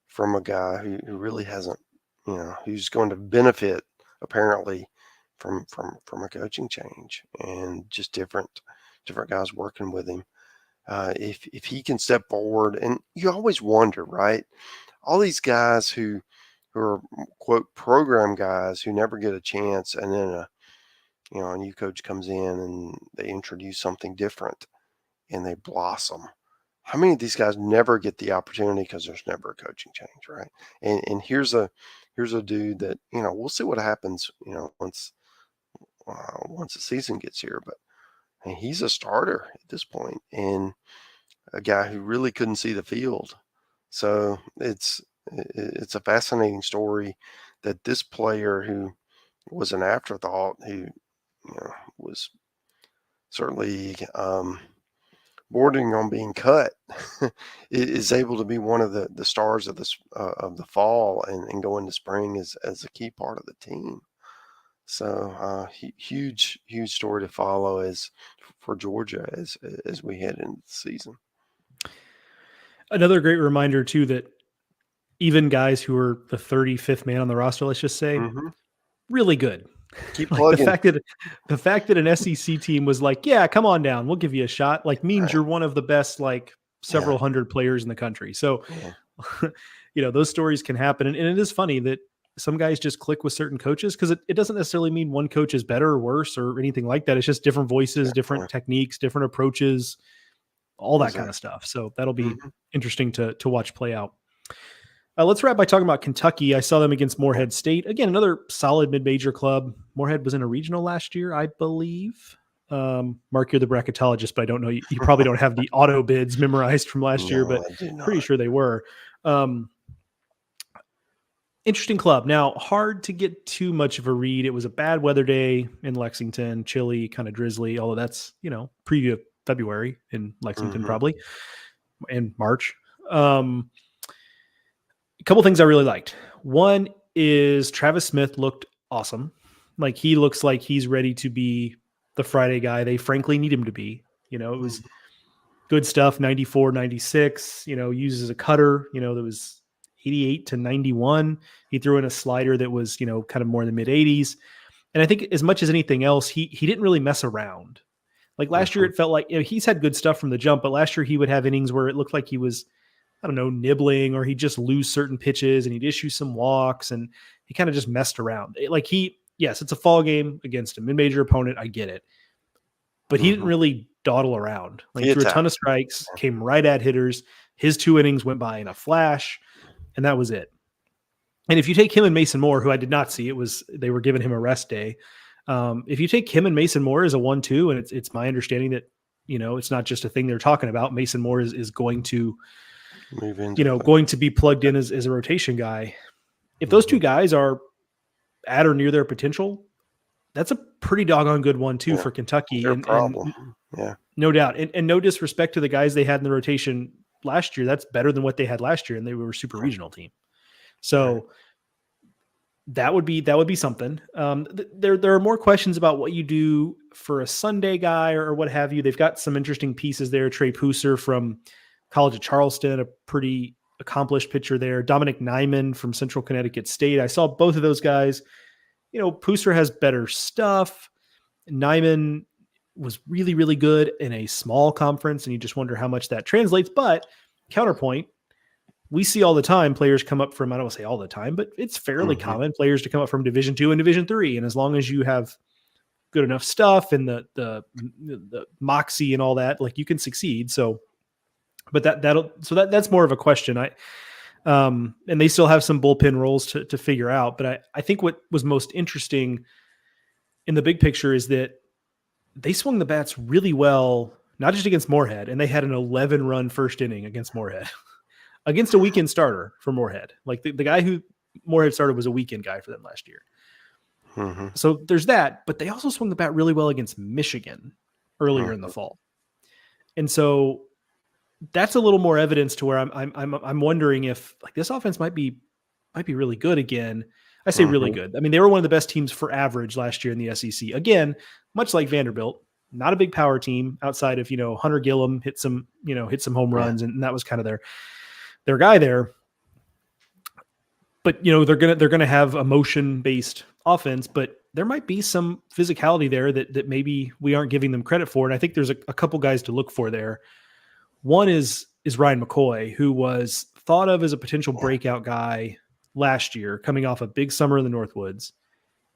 from a guy who really hasn't who's going to benefit apparently from a coaching change and just different guys working with him. If he can step forward, and you always wonder, right? All these guys who are quote program guys who never get a chance, and then a new coach comes in and they introduce something different and they blossom. How many of these guys never get the opportunity because there's never a coaching change, right? And here's a dude that we'll see what happens once the season gets here, but he's a starter at this point, and a guy who really couldn't see the field. So it's a fascinating story that this player who was an afterthought, who was certainly bordering on being cut, is able to be one of the stars of the fall and go into spring as a key part of the team. So huge story to follow for Georgia as we head into the season. Another great reminder too that even guys who are the 35th man on the roster, let's just say, really good. Keep like plugging. the fact that an SEC team was like, yeah, come on down, we'll give you a shot, like means you're one of the best, like several hundred players in the country. So, those stories can happen. And it is funny that some guys just click with certain coaches because it doesn't necessarily mean one coach is better or worse or anything like that. It's just different voices, different techniques, different approaches, all that kind of stuff. So that'll be interesting to watch play out. Let's wrap by talking about Kentucky. I saw them against Morehead State. Again, another solid mid-major club. Morehead was in a regional last year, I believe. Mark, you're the bracketologist, but I don't know. You probably don't have the auto bids memorized from last year, but pretty sure they were. Interesting club. Now, hard to get too much of a read. It was a bad weather day in Lexington, chilly, kind of drizzly, although that's, preview of February in Lexington probably, and March. A couple things I really liked. One is Travis Smith looked awesome. Like he looks like he's ready to be the Friday guy they frankly need him to be. It was good stuff. 94, 96, uses a cutter, that was 88 to 91. He threw in a slider that was, kind of more in the mid 80s. And I think as much as anything else, he didn't really mess around. Like last year, it felt like he's had good stuff from the jump, but last year he would have innings where it looked like he was, I don't know, nibbling, or he'd just lose certain pitches and he'd issue some walks and he kind of just messed around. Yes, it's a fall game against a mid-major opponent. I get it. But he didn't really dawdle around. Like threw a ton of strikes, came right at hitters. His 2 innings went by in a flash, and that was it. And if you take him and Mason Moore, who I did not see, they were giving him a rest day. If you take him and Mason Moore as a 1-2, and it's my understanding that, it's not just a thing they're talking about. Mason Moore is going to move into going to be plugged in as a rotation guy. If those 2 guys are at or near their potential, that's a pretty doggone good 1-2 for Kentucky. And no doubt. And no disrespect to the guys they had in the rotation last year. That's better than what they had last year, and they were a super regional team. So that would be something. There are more questions about what you do for a Sunday guy or what have you. They've got some interesting pieces there. Trey Pooser from College of Charleston, a pretty accomplished pitcher there. Dominic Nyman from Central Connecticut State. I saw both of those guys. Pooser has better stuff. Nyman was really, really good in a small conference, and you just wonder how much that translates. But counterpoint, we see all the time players come up from, I don't want to say all the time, but it's fairly common players to come up from Division II and Division III. And as long as you have good enough stuff and the moxie and all that, like you can succeed. So, but that's more of a question. And they still have some bullpen roles to figure out. But I think what was most interesting in the big picture is that they swung the bats really well, not just against Morehead, and they had an 11-run first inning against Morehead, against a weekend starter for Morehead. Like the guy who Morehead started was a weekend guy for them last year. So there's that, but they also swung the bat really well against Michigan earlier in the fall. And so that's a little more evidence to where I'm wondering if like this offense might be really good again. I say really good. I mean, they were one of the best teams for average last year in the SEC. Again, much like Vanderbilt, not a big power team outside of, Hunter Gillum hit some home runs, and that was kind of their guy there. But, they're going to have a motion-based offense, but there might be some physicality there that maybe we aren't giving them credit for. And I think there's a couple guys to look for there. One is Ryan McCoy, who was thought of as a potential breakout guy last year, coming off a big summer in the Northwoods.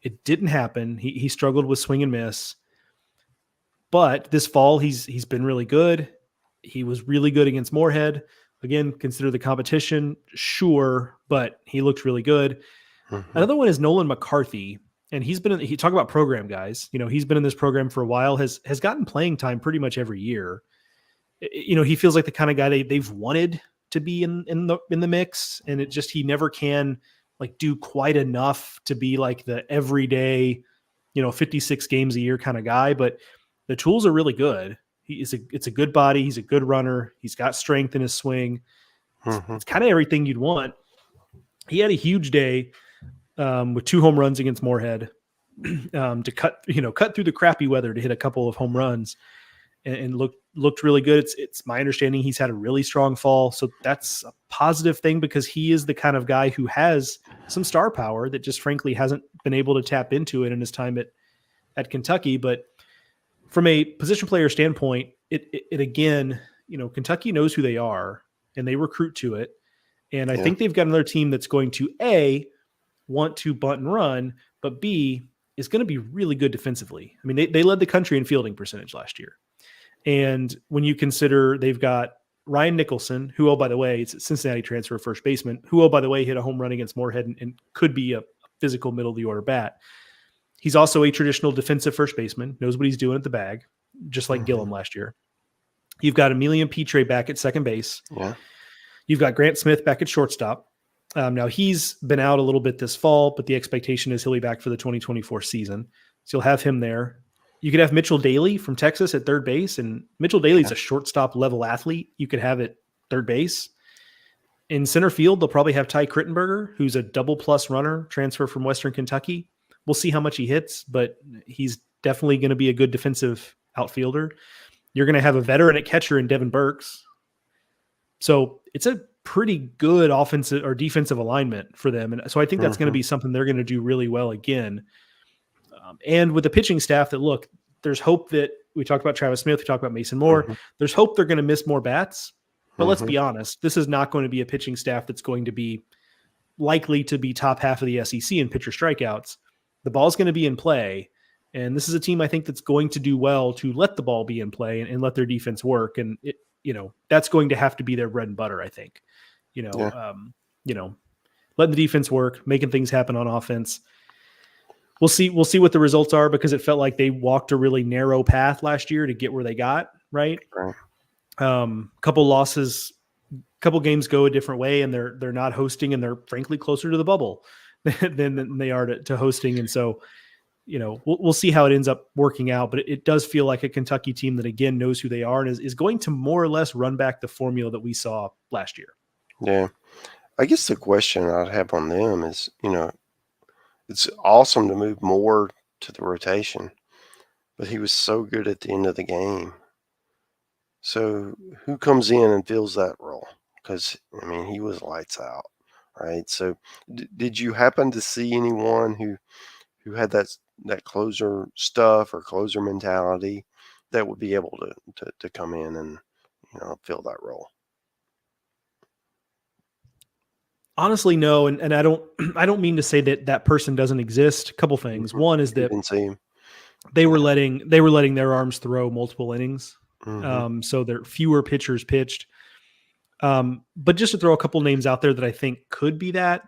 It didn't happen. He struggled with swing and miss. But this fall, he's been really good. He was really good against Morehead. Again, consider the competition, sure, but he looked really good. Another one is Nolan McCarthy, and he talk about program guys. He's been in this program for a while, has gotten playing time pretty much every year. he feels like the kind of guy they've wanted to be in the mix, and it just, he never can like do quite enough to be like the everyday, 56 games a year kind of guy. But the tools are really good. It's a good body. He's a good runner. He's got strength in his swing. It's kind of everything you'd want. He had a huge day with 2 home runs against Moorhead to cut through the crappy weather to hit a couple of home runs and looked really good. It's my understanding he's had a really strong fall. So that's a positive thing, because he is the kind of guy who has some star power that just frankly hasn't been able to tap into it in his time at Kentucky. But from a position player standpoint, it again, Kentucky knows who they are and they recruit to it. And I think they've got another team that's going to A, want to bunt and run, but B, is going to be really good defensively. I mean, they led the country in fielding percentage last year. And when you consider they've got Ryan Nicholson, who, oh, by the way, it's a Cincinnati transfer first baseman, who, oh, by the way, hit a home run against Moorhead and could be a physical middle of the order bat. He's also a traditional defensive first baseman, knows what he's doing at the bag, just like Gillum last year. You've got Emilian Petre back at second base. Yeah. You've got Grant Smith back at shortstop. Now he's been out a little bit this fall, but the expectation is he'll be back for the 2024 season. So you'll have him there. You could have Mitchell Daly from Texas at third base, and Mitchell Daly's a shortstop level athlete. You could have it third base. In center field, they'll probably have Ty Crittenberger, who's a double plus runner, transfer from Western Kentucky. We'll see how much he hits, but he's definitely going to be a good defensive outfielder. You're going to have a veteran at catcher in Devin Burks. So it's a pretty good offensive or defensive alignment for them. And so I think that's going to be something they're going to do really well again. And with the pitching staff that, look, there's hope that we talked about Travis Smith, we talked about Mason Moore. There's hope they're going to miss more bats. But let's be honest, this is not going to be a pitching staff that's going to be likely to be top half of the SEC in pitcher strikeouts. The ball's going to be in play. And this is a team I think that's going to do well to let the ball be in play and let their defense work. And that's going to have to be their bread and butter, I think. Letting the defense work, making things happen on offense. We'll see what the results are, because it felt like they walked a really narrow path last year to get where they got, right? Couple losses, couple games go a different way, and they're not hosting, and they're frankly closer to the bubble than they are to hosting. And so, we'll see how it ends up working out, but it does feel like a Kentucky team that, again, knows who they are and is going to more or less run back the formula that we saw last year. Yeah. I guess the question I'd have on them is, it's awesome to move Moore to the rotation, but he was so good at the end of the game. So who comes in and fills that role? Because, he was lights out, right? So did you happen to see anyone who had that closer stuff or closer mentality that would be able to come in and, fill that role? Honestly, no, and I don't mean to say that person doesn't exist. A couple things. One is that they were letting their arms throw multiple innings, so there are fewer pitchers pitched. But just to throw a couple names out there that I think could be that,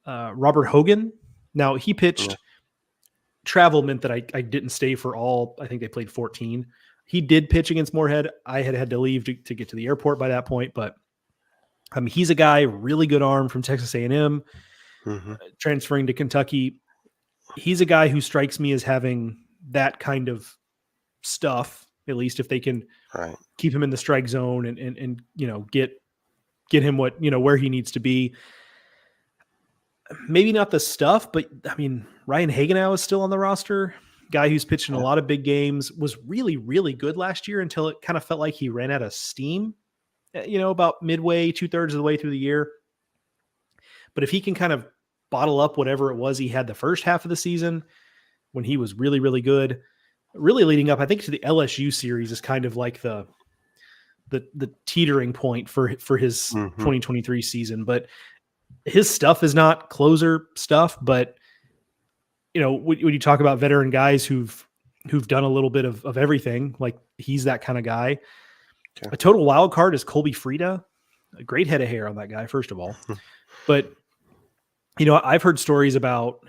Robert Hogan. Now he pitched. Yeah. Travel meant that I didn't stay for all. I think they played 14. He did pitch against Moorhead. I had to leave to get to the airport by that point, but. He's a guy, really good arm from Texas A&M, transferring to Kentucky. He's a guy who strikes me as having that kind of stuff, at least if they can keep him in the strike zone and get him where he needs to be. Maybe not the stuff, but Ryan Hagenow is still on the roster. Guy who's pitched in a lot of big games, was really, really good last year until it kind of felt like he ran out of steam. About midway, 2/3 of the way through the year. But if he can kind of bottle up whatever it was he had the first half of the season when he was really, really good, really leading up, I think, to the LSU series is kind of like the teetering point for his 2023 season. But his stuff is not closer stuff, but when you talk about veteran guys who've done a little bit of everything, like he's that kind of guy. Okay. A total wild card is Colby Frida. A great head of hair on that guy, first of all. But, I've heard stories about,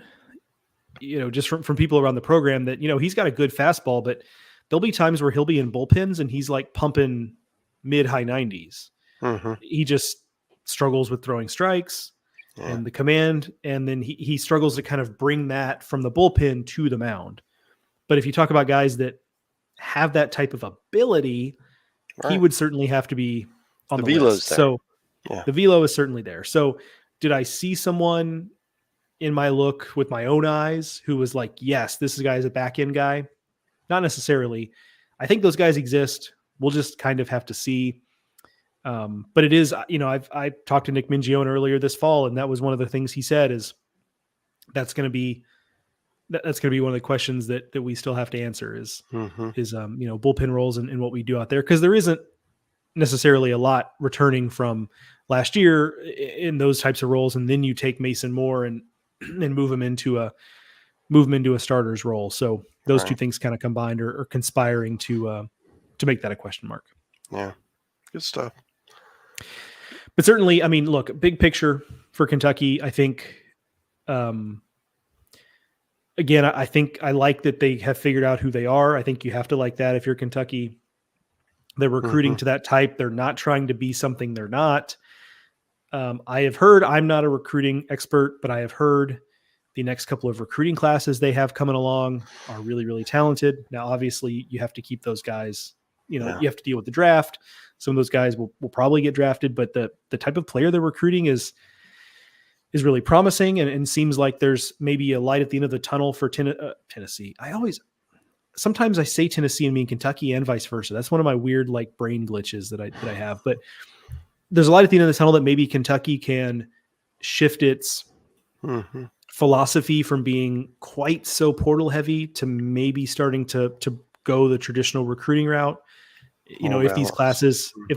just from people around the program that, he's got a good fastball, but there'll be times where he'll be in bullpens and he's like pumping mid-high 90s. He just struggles with throwing strikes and the command, and then he struggles to kind of bring that from the bullpen to the mound. But if you talk about guys that have that type of ability, he would certainly have to be on the list. There. So the velo is certainly there. So did I see someone in my look with my own eyes who was like, yes, this guy is a back end guy? Not necessarily. I think those guys exist. We'll just kind of have to see. But it is, I talked to Nick Mingione earlier this fall, and that was one of the things he said is that's going to be one of the questions that we still have to answer is bullpen roles and what we do out there. Cause there isn't necessarily a lot returning from last year in those types of roles. And then you take Mason Moore and move him into a starter's role. So those two things kind of combined are conspiring to make that a question mark. Yeah. Good stuff. But certainly, I mean, look, big picture for Kentucky, I think, again, I think I like that they have figured out who they are. I think you have to like that if you're Kentucky. They're recruiting to that type. They're not trying to be something they're not. I have heard, I'm not a recruiting expert, but I have heard the next couple of recruiting classes they have coming along are really, really talented. Now, obviously, you have to keep those guys, you have to deal with the draft. Some of those guys will probably get drafted, but the type of player they're recruiting is really promising and seems like there's maybe a light at the end of the tunnel for Tennessee. Sometimes I say Tennessee and mean Kentucky and vice versa. That's one of my weird brain glitches that I have, but there's a light at the end of the tunnel that maybe Kentucky can shift its philosophy from being quite so portal heavy to maybe starting to go the traditional recruiting route. If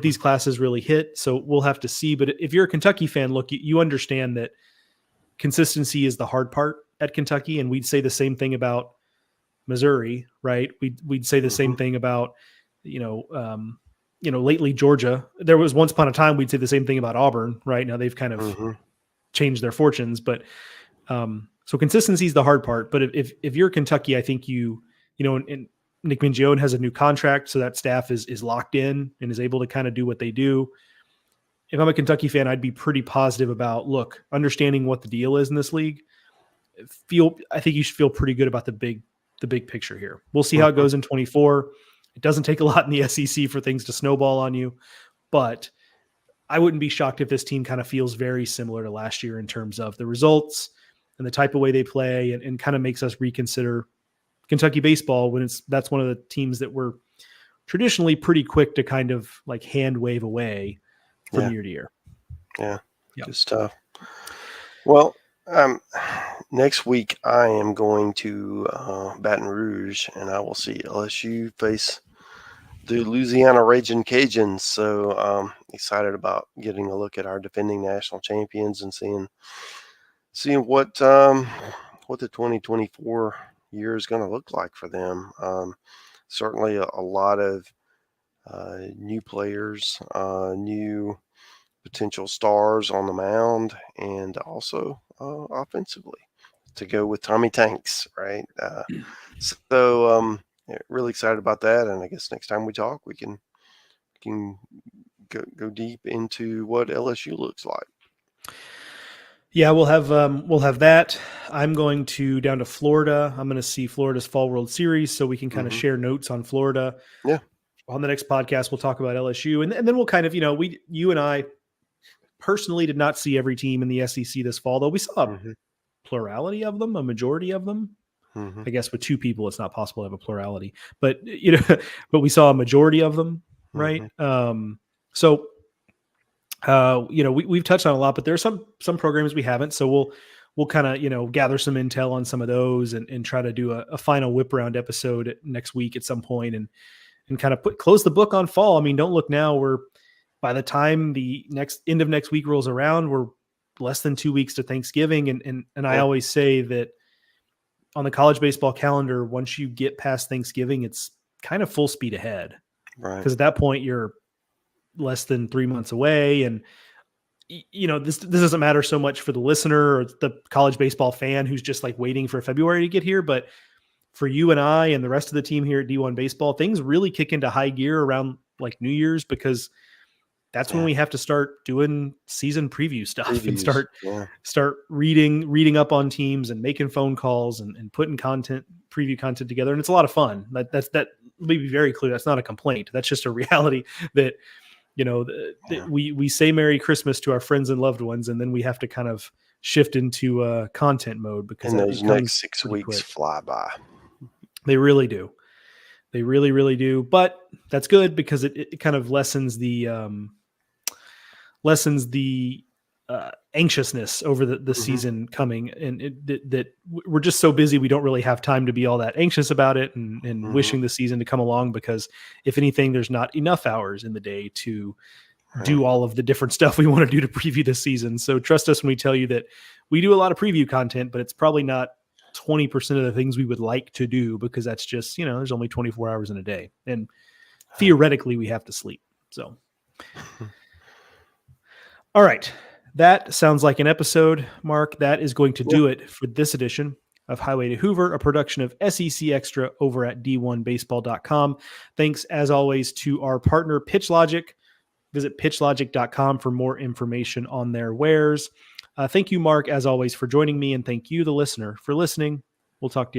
these classes really hit. So we'll have to see. But if you're a Kentucky fan, look, you understand that consistency is the hard part at Kentucky. And we'd say the same thing about Missouri, right? We'd say the same thing about, lately Georgia. There was once upon a time we'd say the same thing about Auburn. Right now they've kind of changed their fortunes, but so consistency is the hard part. But if you're Kentucky, I think and Nick Mingione has a new contract, so that staff is locked in and is able to kind of do what they do. If I'm a Kentucky fan, I'd be pretty positive about, understanding what the deal is in this league. I think you should feel pretty good about the big picture here. We'll see how it goes in 24. It doesn't take a lot in the SEC for things to snowball on you, but I wouldn't be shocked if this team kind of feels very similar to last year in terms of the results and the type of way they play and kind of makes us reconsider Kentucky baseball when that's one of the teams that we're traditionally pretty quick to kind of hand wave away from year to year. Yeah. Good stuff. Well, next week I am going to Baton Rouge and I will see LSU face the Louisiana Ragin' Cajuns. So excited about getting a look at our defending national champions and seeing what the 2024 year is going to look like for them. Certainly a lot of new players, new potential stars on the mound, and also offensively to go with Tommy Tanks, right? So really excited about that. And I guess next time we talk, we can go deep into what LSU looks like. Yeah, we'll have that. I'm going down to Florida. I'm going to see Florida's Fall World Series, so we can kind of share notes on Florida. Yeah. On the next podcast, we'll talk about LSU, and then we'll kind of, you and I personally did not see every team in the SEC this fall, though we saw a plurality of them, a majority of them. I guess with two people, it's not possible to have a plurality, but but we saw a majority of them, right? So. We've touched on a lot, but there are some programs we haven't. So we'll kind of, gather some intel on some of those and try to do a final Whiparound episode next week at some point and kind of close the book on fall. I mean, don't look now. By the time the end of next week rolls around, we're less than 2 weeks to Thanksgiving. And I always say that on the college baseball calendar, once you get past Thanksgiving, it's kind of full speed ahead. Right. Because at that point you're less than 3 months away. And, this doesn't matter so much for the listener or the college baseball fan who's just waiting for February to get here. But for you and I and the rest of the team here at D1 Baseball, things really kick into high gear around like New Year's, because that's when we have to start doing season preview stuff and start reading up on teams and making phone calls and putting preview content together. And it's a lot of fun. That let me be very clear. That's not a complaint. That's just a reality that, that we say Merry Christmas to our friends and loved ones, and then we have to kind of shift into content mode, because those next 6 weeks fly by. They really do. They really, really do. But that's good, because it kind of lessens the anxiousness over the season coming, and that we're just so busy we don't really have time to be all that anxious about it and wishing the season to come along, because if anything, there's not enough hours in the day to do all of the different stuff we want to do to preview the season. So trust us when we tell you that we do a lot of preview content, but it's probably not 20% of the things we would like to do, because that's just, there's only 24 hours in a day, and theoretically we have to sleep. So, all right. That sounds like an episode, Mark. That is going to do it for this edition of Highway to Hoover, a production of SEC Extra over at d1baseball.com. Thanks, as always, to our partner, PitchLogic. Visit pitchlogic.com for more information on their wares. Thank you, Mark, as always, for joining me, and thank you, the listener, for listening. We'll talk to you.